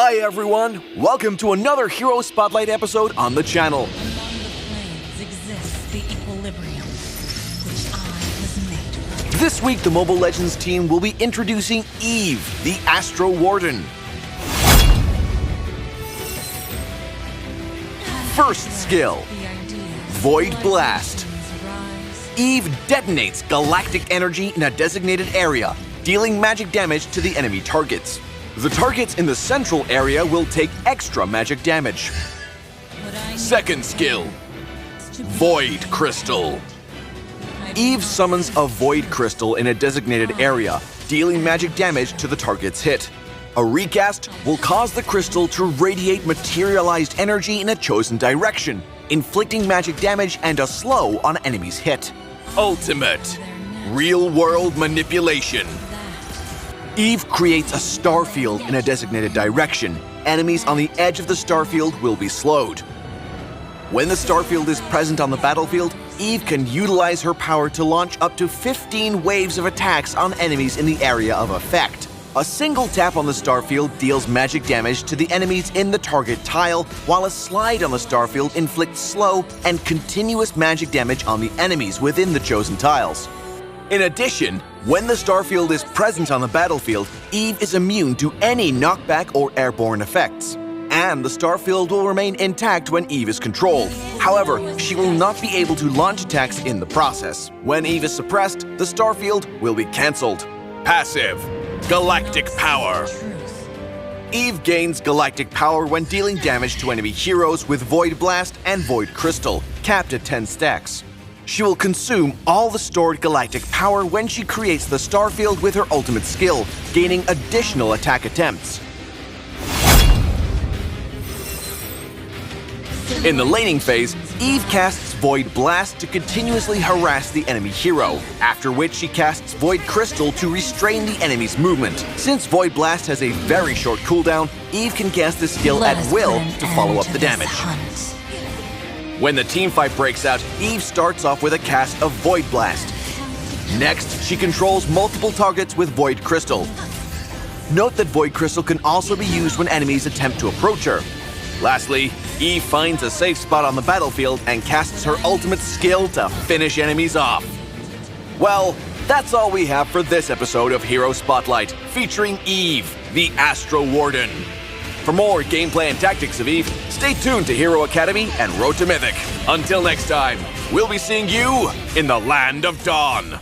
Hi everyone! Welcome to another Hero Spotlight episode on the channel. Among the planes exists the equilibrium, which I was made for. This week, the Mobile Legends team will be introducing Eve, the Asyrowarden. First skill, Void Blast. Eve detonates galactic energy in a designated area, dealing magic damage to the enemy targets. The targets in the central area will take extra magic damage. Second skill, Void Crystal. Eve summons a Void Crystal in a designated area, dealing magic damage to the target's hit. A recast will cause the crystal to radiate materialized energy in a chosen direction, inflicting magic damage and a slow on enemy's hit. Ultimate, Real-World Manipulation. Eve creates a star field in a designated direction. Enemies on the edge of the star field will be slowed. When the star field is present on the battlefield, Eve can utilize her power to launch up to 15 waves of attacks on enemies in the area of effect. A single tap on the star field deals magic damage to the enemies in the target tile, while a slide on the star field inflicts slow and continuous magic damage on the enemies within the chosen tiles. In addition, when the starfield is present on the battlefield, Eve is immune to any knockback or airborne effects. And the starfield will remain intact when Eve is controlled. However, she will not be able to launch attacks in the process. When Eve is suppressed, the starfield will be cancelled. Passive, Galactic Power. Eve gains galactic power when dealing damage to enemy heroes with Void Blast and Void Crystal, capped at 10 stacks. She will consume all the stored galactic power when she creates the starfield with her ultimate skill, gaining additional attack attempts. In the laning phase, Eve casts Void Blast to continuously harass the enemy hero, after which she casts Void Crystal to restrain the enemy's movement. Since Void Blast has a very short cooldown, Eve can cast this skill at will to follow up the damage. When the teamfight breaks out, Eve starts off with a cast of Void Blast. Next, she controls multiple targets with Void Crystal. Note that Void Crystal can also be used when enemies attempt to approach her. Lastly, Eve finds a safe spot on the battlefield and casts her ultimate skill to finish enemies off. Well, that's all we have for this episode of Hero Spotlight, featuring Eve, the Asyrowarden. For more gameplay and tactics of Eve, stay tuned to Hero Academy and Road to Mythic. Until next time, we'll be seeing you in the Land of Dawn.